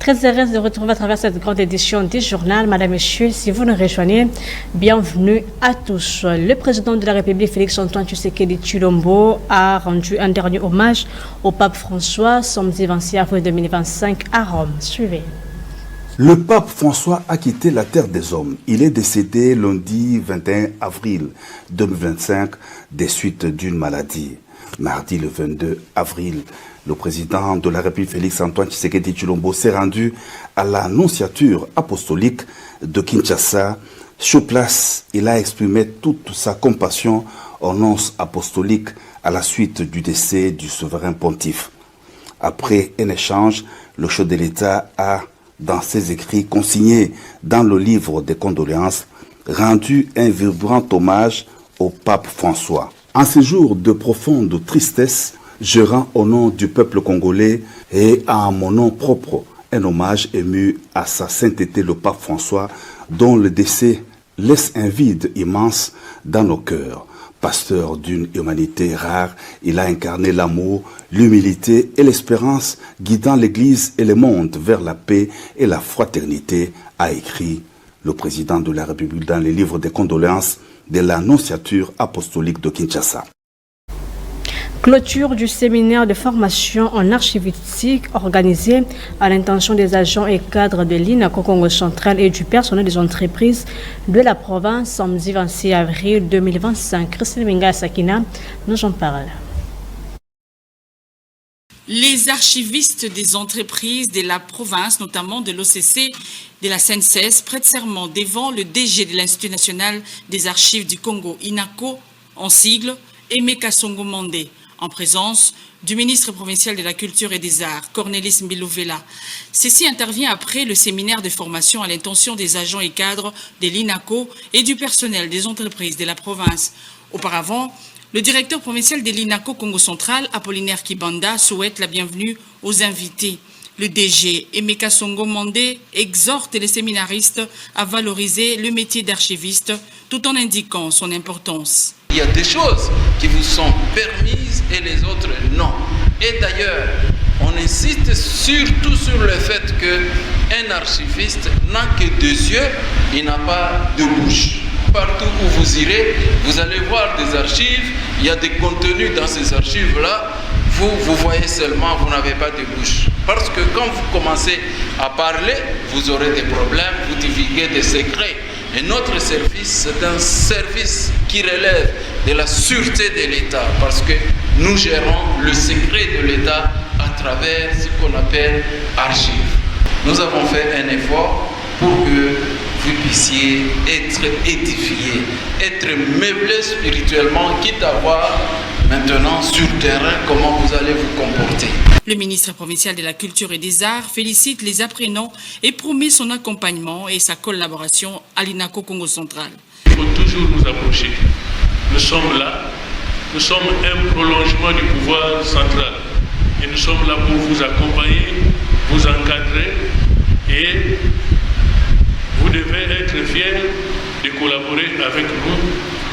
Très heureuse de retrouver à travers cette grande édition du journal. Madame, Messieurs, si vous nous rejoignez, bienvenue à tous. Le président de la République, Félix-Antoine Tshisekedi Tshilombo, a rendu un dernier hommage au pape François samedi 26 avril 2025 à Rome. Suivez. Le pape François a quitté la terre des hommes. Il est décédé lundi 21 avril 2025 des suites d'une maladie. Mardi le 22 avril, le président de la République Félix-Antoine Tshisekedi Tshilombo s'est rendu à la nonciature apostolique de Kinshasa. Sur place, il a exprimé toute sa compassion aux nonces apostoliques à la suite du décès du souverain pontife. Après un échange, le chef de l'État a, dans ses écrits consignés dans le livre des condoléances, rendu un vibrant hommage au pape François. En ces jours de profonde tristesse, je rends au nom du peuple congolais et à mon nom propre un hommage ému à sa sainteté le pape François, dont le décès laisse un vide immense dans nos cœurs. Pasteur d'une humanité rare, il a incarné l'amour, l'humilité et l'espérance, guidant l'Église et le monde vers la paix et la fraternité, a écrit le président de la République dans les livres des condoléances de la nonciature apostolique de Kinshasa. Clôture du séminaire de formation en archivistique organisé à l'intention des agents et cadres de l'INACO Congo Central et du personnel des entreprises de la province samedi 26 avril 2025. Christine Minga Sakina nous en parle. Les archivistes des entreprises de la province, notamment de l'OCC, de la CNCS, prêtent serment devant le DG de l'Institut national des archives du Congo, INACO, en sigle, Emeka Songo Mandé, en présence du ministre provincial de la Culture et des Arts, Cornelis Mbilouvela. Ceci intervient après le séminaire de formation à l'intention des agents et cadres de l'INACO et du personnel des entreprises de la province. Auparavant, le directeur provincial de l'INACO Congo Central, Apollinaire Kibanda, souhaite la bienvenue aux invités. Le DG Emeka Songo Mandé exhorte les séminaristes à valoriser le métier d'archiviste tout en indiquant son importance. Il y a des choses qui vous sont permises et les autres non. Et d'ailleurs, on insiste surtout sur le fait qu'un archiviste n'a que deux yeux, il n'a pas de bouche. Partout où vous irez, vous allez voir des archives, il y a des contenus dans ces archives-là, vous voyez seulement, vous n'avez pas de bouche. Parce que quand vous commencez à parler, vous aurez des problèmes, vous divulguez des secrets. Et notre service, c'est un service qui relève de la sûreté de l'État, parce que nous gérons le secret de l'État à travers ce qu'on appelle archives. Nous avons fait un effort pour que vous puissiez être édifiés, être meublés spirituellement, quitte à voir maintenant sur terrain comment vous allez vous comporter. Le ministre provincial de la Culture et des Arts félicite les apprenants et promet son accompagnement et sa collaboration à l'INACO Congo Central. Il faut toujours nous approcher. Nous sommes là, nous sommes un prolongement du pouvoir central et nous sommes là pour vous accompagner, vous encadrer et vous devez être fiers de collaborer avec nous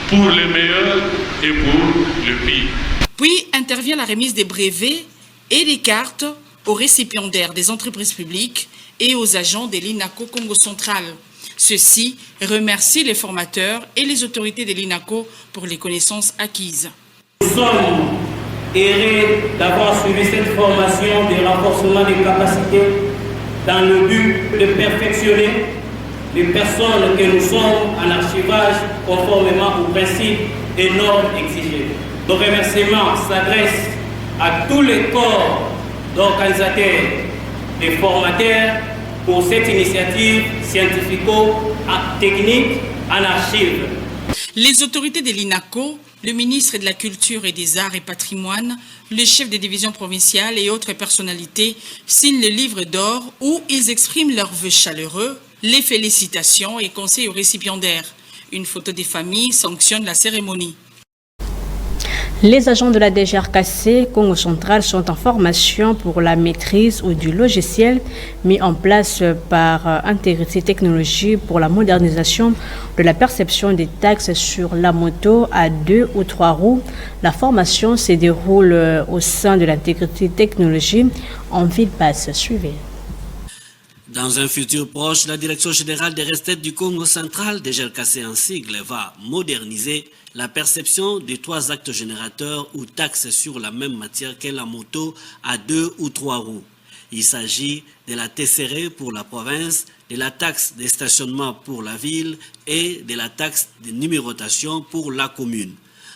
pour le meilleur et pour le pire. Puis intervient la remise des brevets et des cartes aux récipiendaires des entreprises publiques et aux agents de l'INACO Congo Central. Ceux-ci remercient les formateurs et les autorités de l'INACO pour les connaissances acquises. Nous sommes heureux d'avoir suivi cette formation de renforcement des capacités dans le but de perfectionner les personnes que nous sommes en archivage conformément aux principes et normes exigées. Nos remerciements s'adressent à tous les corps d'organisateurs et formateurs pour cette initiative scientifico-technique en archives. Les autorités de l'INACO, le ministre de la Culture et des Arts et Patrimoine, le chef des divisions provinciales et autres personnalités signent le livre d'or où ils expriment leurs vœux chaleureux, les félicitations et conseils aux récipiendaires. Une photo des familles sanctionne la cérémonie. Les agents de la DGRKC Congo Central sont en formation pour la maîtrise du logiciel mis en place par Intégrité Technologie pour la modernisation de la perception des taxes sur la moto à 2 ou 3 roues. La formation se déroule au sein de l'Intégrité Technologie en ville basse. Suivez. Dans un futur proche, la Direction générale des recettes du Congo central, DGRKC en sigle, va moderniser la perception des 3 actes générateurs ou taxes sur la même matière qu'est la moto à 2 ou 3 roues. Il s'agit de la TCR pour la province, de la taxe de stationnement pour la ville et de la taxe de numérotation pour la commune.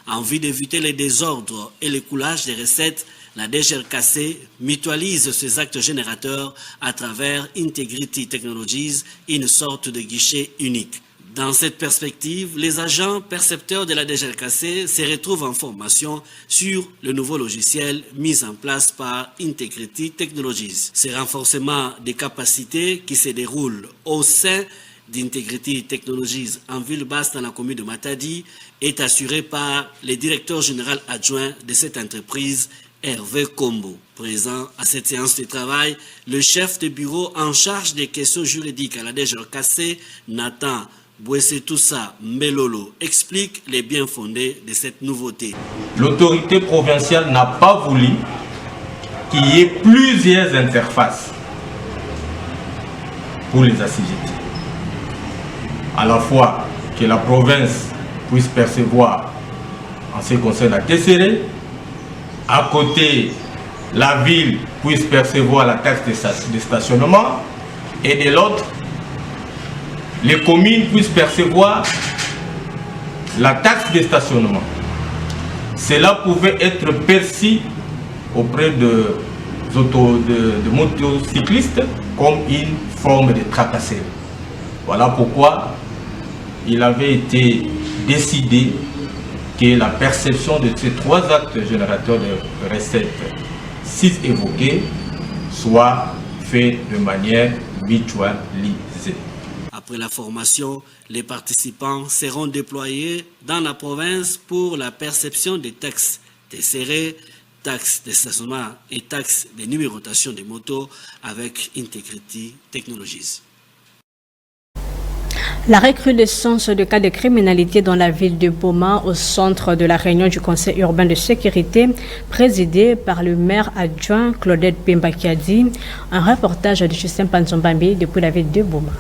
En vue d'éviter les désordres et l'écoulage des recettes, la DGRKC mutualise ces actes générateurs à travers Integrity Technologies, une sorte de guichet unique. Dans cette perspective, les agents percepteurs de la DGRKC se retrouvent en formation sur le nouveau logiciel mis en place par Integrity Technologies. Ce renforcement des capacités qui se déroule au sein d'Integrity Technologies en ville basse dans la commune de Matadi est assuré par le directeur général adjoint de cette entreprise, Hervé Kombo. Présent à cette séance de travail, le chef de bureau en charge des questions juridiques à la DGRKC, Nathan Bouessetoussa Melolo, explique les bien fondés de cette nouveauté. L'autorité provinciale n'a pas voulu qu'il y ait plusieurs interfaces pour les assujettis. À la fois que la province puisse percevoir en ce qui concerne la TCR, à côté la ville puisse percevoir la taxe de stationnement et de l'autre, les communes puissent percevoir la taxe de stationnement. Cela pouvait être perçu auprès de motocyclistes comme une forme de tracasserie. Voilà pourquoi il avait été décidé que la perception de ces 3 actes générateurs de recettes 6 évoqués soit faite de manière mutualisée. Après la formation, les participants seront déployés dans la province pour la perception des taxes TCR, taxes de stationnement et taxes de numérotation des motos avec Integrity Technologies. La recrudescence de cas de criminalité dans la ville de Boma, au centre de la réunion du Conseil urbain de sécurité, présidée par le maire adjoint Claudette Pembakiadi. Un reportage de Justin Panzombambi depuis la ville de Boma.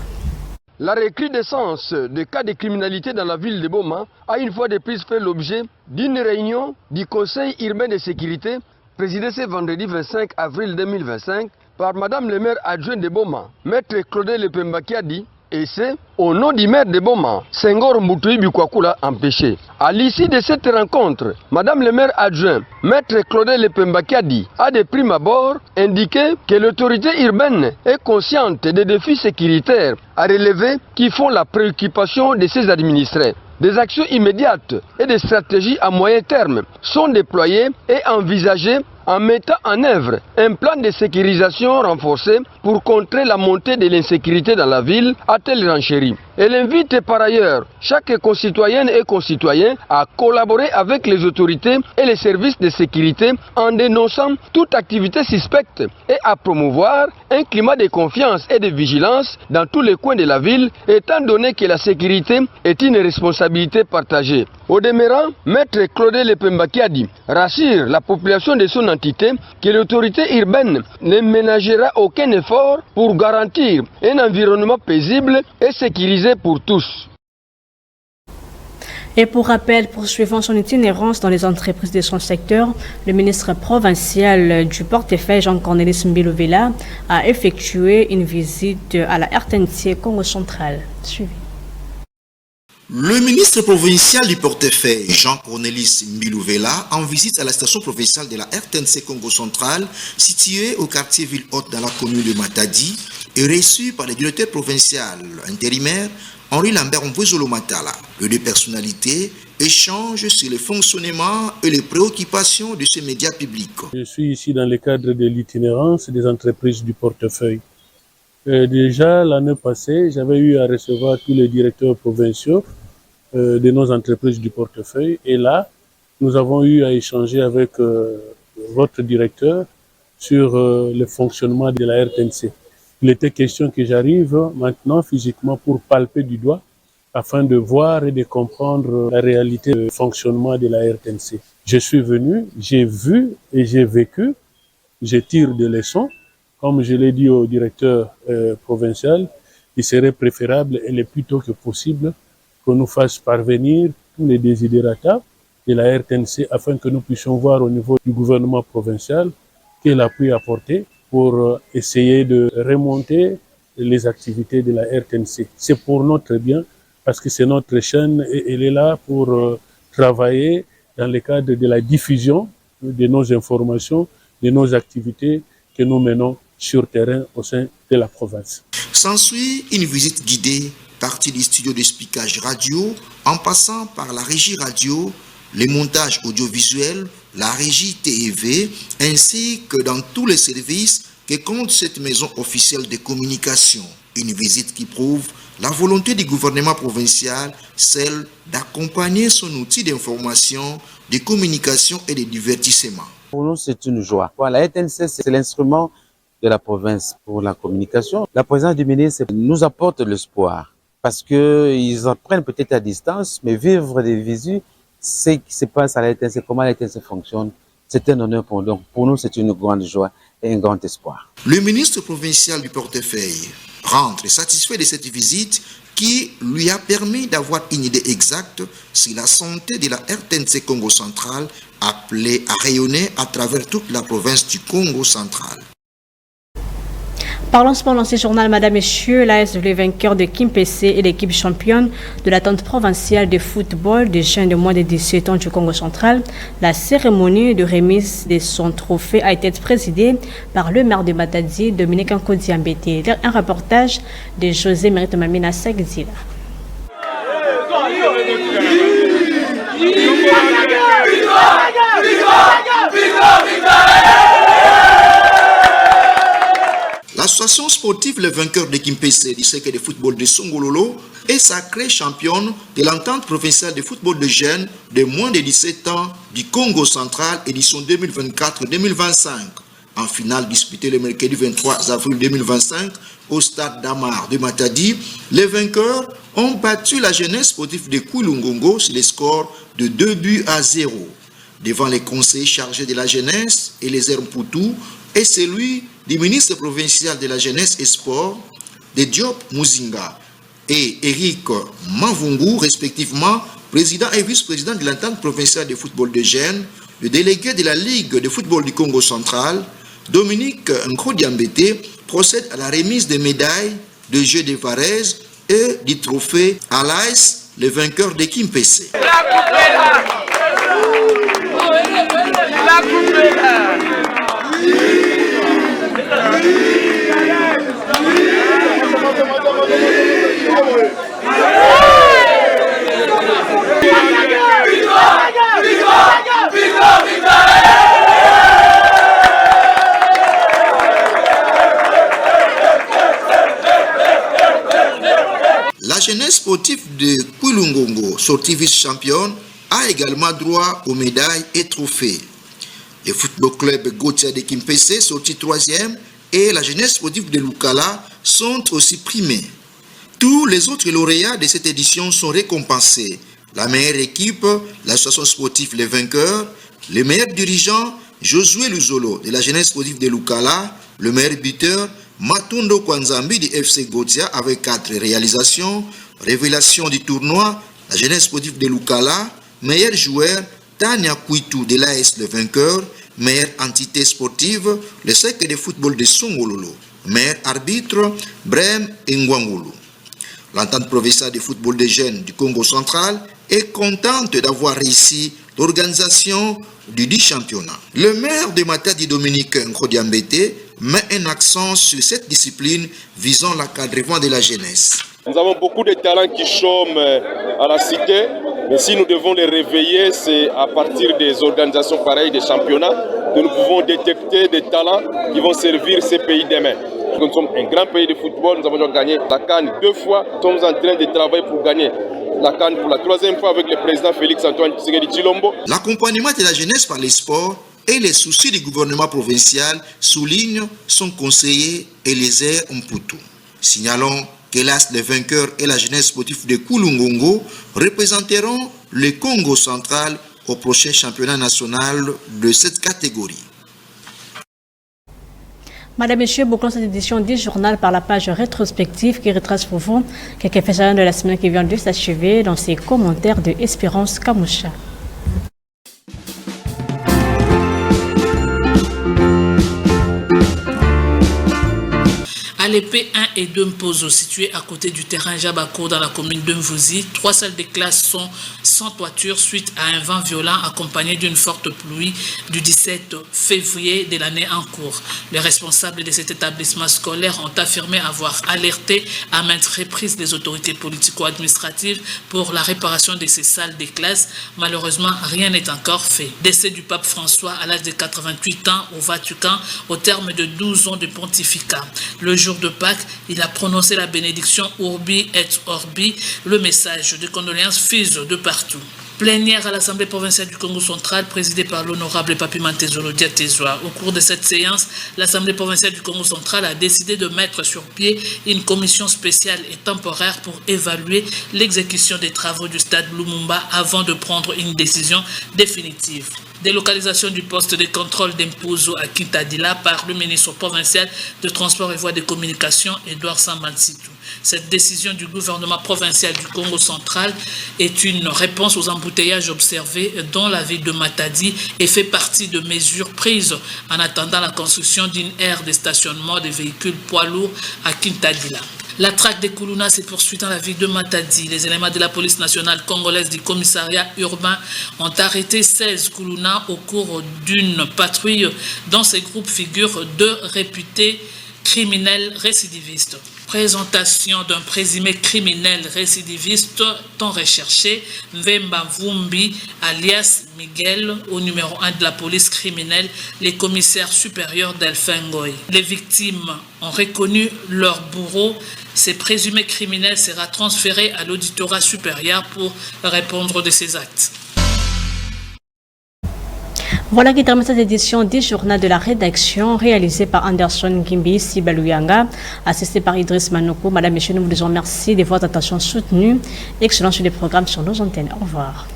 La recrudescence de cas de criminalité dans la ville de Boma a une fois de plus fait l'objet d'une réunion du Conseil urbain de sécurité présidée ce vendredi 25 avril 2025 par Madame le maire adjoint de Boma, Maître Claudette Pembakiadi. Et c'est au nom du maire de Boma, Senghor Moutoui Bikwakula empêché. À l'issue de cette rencontre, Madame le maire adjoint, Maître Claudette Pembakiadi, a de prime abord indiqué que l'autorité urbaine est consciente des défis sécuritaires à relever qui font la préoccupation de ses administrés. Des actions immédiates et des stratégies à moyen terme sont déployées et envisagées en mettant en œuvre un plan de sécurisation renforcé pour contrer la montée de l'insécurité dans la ville, a-t-elle renchéri. Elle invite par ailleurs chaque concitoyenne et concitoyen à collaborer avec les autorités et les services de sécurité en dénonçant toute activité suspecte et à promouvoir un climat de confiance et de vigilance dans tous les coins de la ville, étant donné que la sécurité est une responsabilité partagée. Au demeurant, Maître Claudette Pembakiadi rassure la population de son entité que l'autorité urbaine ne ménagera aucun effort pour garantir un environnement paisible et sécurisé pour tous. Et pour rappel, poursuivant son itinérance dans les entreprises de son secteur, le ministre provincial du portefeuille Jean-Cornelis Mbilovela a effectué une visite à la RTNC Congo central. Suivi. Le ministre provincial du portefeuille, Jean-Cornelis Mbilovela, en visite à la station provinciale de la RTNC Congo central, située au quartier Ville-Haute dans la commune de Matadi, est reçu par le directeur provincial intérimaire Henri Lambert Mbwezolo Matala. Les deux personnalités échangent sur le fonctionnement et les préoccupations de ces médias publics. Je suis ici dans le cadre de l'itinérance des entreprises du portefeuille. Déjà l'année passée, j'avais eu à recevoir tous les directeurs provinciaux de nos entreprises du portefeuille. Et là, nous avons eu à échanger avec votre directeur sur le fonctionnement de la RTNC. Il était question que j'arrive maintenant physiquement pour palper du doigt afin de voir et de comprendre la réalité du fonctionnement de la RTNC. Je suis venu, j'ai vu et j'ai vécu, je tire des leçons. comme je l'ai dit au directeur provincial, il serait préférable et le plus tôt que possible qu'on nous fasse parvenir tous les desiderata de la RTNC afin que nous puissions voir au niveau du gouvernement provincial quel appui apporter pour essayer de remonter les activités de la RTNC. C'est pour notre bien parce que c'est notre chaîne et elle est là pour travailler dans le cadre de la diffusion de nos informations, de nos activités que nous menons sur terrain au sein de la province. S'ensuit une visite guidée partie du studio de speakage radio en passant par la régie radio, les montages audiovisuels, la régie TEV, ainsi que dans tous les services que compte cette maison officielle de communication. Une visite qui prouve la volonté du gouvernement provincial, celle d'accompagner son outil d'information, de communication et de divertissement. Pour nous, c'est une joie. La RTNC, c'est l'instrument de la province pour la communication. La présence du ministre nous apporte l'espoir parce qu'ils apprennent peut-être à distance, mais vivre des visus, ce qui se passe à la RTNC, comment la RTNC fonctionne, c'est un honneur pour nous. Donc, pour nous, c'est une grande joie et un grand espoir. Le ministre provincial du portefeuille rentre satisfait de cette visite qui lui a permis d'avoir une idée exacte sur la santé de la RTNC Congo central, appelée à rayonner à travers toute la province du Congo central. Parlons pendant ce journal, Madame, Messieurs, l'ASV vainqueur de Kimpese et l'équipe championne de l'attente provinciale de football des jeunes de moins de 17 ans du Congo central. La cérémonie de remise de son trophée a été présidée par le maire de Matadi, Dominique Nkodiambete. Un reportage de José Mérite Mamina Sagzila. L'association sportive Les Vainqueurs de Kimpese du cercle de football de Songololo est sacrée championne de l'entente provinciale de football de jeunes de moins de 17 ans du Congo central édition 2024-2025. En finale disputée le mercredi 23 avril 2025 au stade d'Amar de Matadi, les vainqueurs ont battu la jeunesse sportive de Kouilungongo sur le score de 2-0. Devant les conseillers chargés de la jeunesse et les Poutou et celui du ministre provincial de la jeunesse et sport, de Diop Muzinga et Eric Mavungu, respectivement, président et vice-président de l'entente provinciale de football de jeunes, le délégué de la Ligue de football du Congo central, Dominique Nkodiambete, procède à la remise des médailles de jeux de Varese et du trophée à l'AS, le vainqueur de Kimpese. La jeunesse sportive de Kouilungongo, sortie vice-championne, a également droit aux médailles et trophées. Le football club Gauthier de Kimpese, sorti 3e, et la jeunesse sportive de Lukala sont aussi primés. Tous les autres lauréats de cette édition sont récompensés. La meilleure équipe, l'association sportive Les Vainqueurs, le meilleur dirigeant, Josué Luzolo de la jeunesse sportive de Lukala, le meilleur buteur, Matundo Kwanzambi du FC Gauthier avec 4 réalisations, révélation du tournoi, la jeunesse sportive de Lukala, meilleur joueur, Tania Kouitou de l'AS Le Vainqueur, meilleure entité sportive, le cercle de football de Songololo, meilleur arbitre, Brem Ngwangulu. L'entente provinciale de football des jeunes du Congo central est contente d'avoir réussi l'organisation du dit championnat. Le maire de Matadi, Dominique Nkodiambete, met un accent sur cette discipline visant l'encadrement de la jeunesse. Nous avons beaucoup de talents qui chôment à la cité, mais si nous devons les réveiller, c'est à partir des organisations pareilles, des championnats, que nous pouvons détecter des talents qui vont servir ces pays demain. Nous sommes un grand pays de football, nous avons déjà gagné la CAN 2 fois, nous sommes en train de travailler pour gagner la CAN pour la 3e fois avec le président Félix-Antoine Tshisekedi Tshilombo. L'accompagnement de la jeunesse par les sports et les soucis du gouvernement provincial soulignent son conseiller Eliezer Mputu. Signalons que l'AS Les Vainqueurs et la jeunesse sportive de Kouilungongo représenteront le Congo central au prochain championnat national de cette catégorie. Madame, Messieurs, bouclons cette édition du journal par la page rétrospective qui retrace pour vous quelques faits de la semaine qui vient de s'achever dans ses commentaires de Espérance Kamoucha. À l'épée 1 et 2 Mpozo, situé à côté du terrain Jabako dans la commune de Mvouzi, 3 salles de classe sont sans toiture suite à un vent violent accompagné d'une forte pluie du 17 février de l'année en cours. Les responsables de cet établissement scolaire ont affirmé avoir alerté à maintes reprises les autorités politico-administratives pour la réparation de ces salles de classe. Malheureusement, rien n'est encore fait. Décès du pape François à l'âge de 88 ans au Vatican au terme de 12 ans de pontificat. Le jour de Pâques, il a prononcé la bénédiction Urbi et Orbi, le message de condoléances fuse de partout. Plénière à l'Assemblée provinciale du Congo central, présidée par l'honorable Papi Mantezolo Diatezwa. Au cours de cette séance, l'Assemblée provinciale du Congo central a décidé de mettre sur pied une commission spéciale et temporaire pour évaluer l'exécution des travaux du stade Lumumba avant de prendre une décision définitive. Délocalisation du poste de contrôle d'Mpozo à Kintadila par le ministre provincial de Transport et Voies de Communication, Edouard Sambansitou. Cette décision du gouvernement provincial du Congo central est une réponse aux embouteillages observés dans la ville de Matadi et fait partie de mesures prises en attendant la construction d'une aire de stationnement des véhicules poids lourds à Kintadila. La traque des Koulouna se poursuit dans la ville de Matadi. Les éléments de la police nationale congolaise du commissariat urbain ont arrêté 16 Koulouna au cours d'une patrouille. Dans ces groupes figurent 2 réputés criminels récidivistes. Présentation d'un présumé criminel récidiviste tant recherché, Mvemba Vumbi, alias Miguel, au numéro 1 de la police criminelle, les commissaires supérieurs d'Elfengoy. Les victimes ont reconnu leur bourreau. Ces présumés criminels sera transféré à l'auditorat supérieur pour répondre de ces actes. Voilà qui termine cette édition du journal de la rédaction réalisée par Anderson Gimbi Sibaluyanga, assisté par Idriss Manoko. Madame, Messieurs, nous vous disons merci de votre attention soutenue. Excellent sur les programmes sur nos antennes. Au revoir.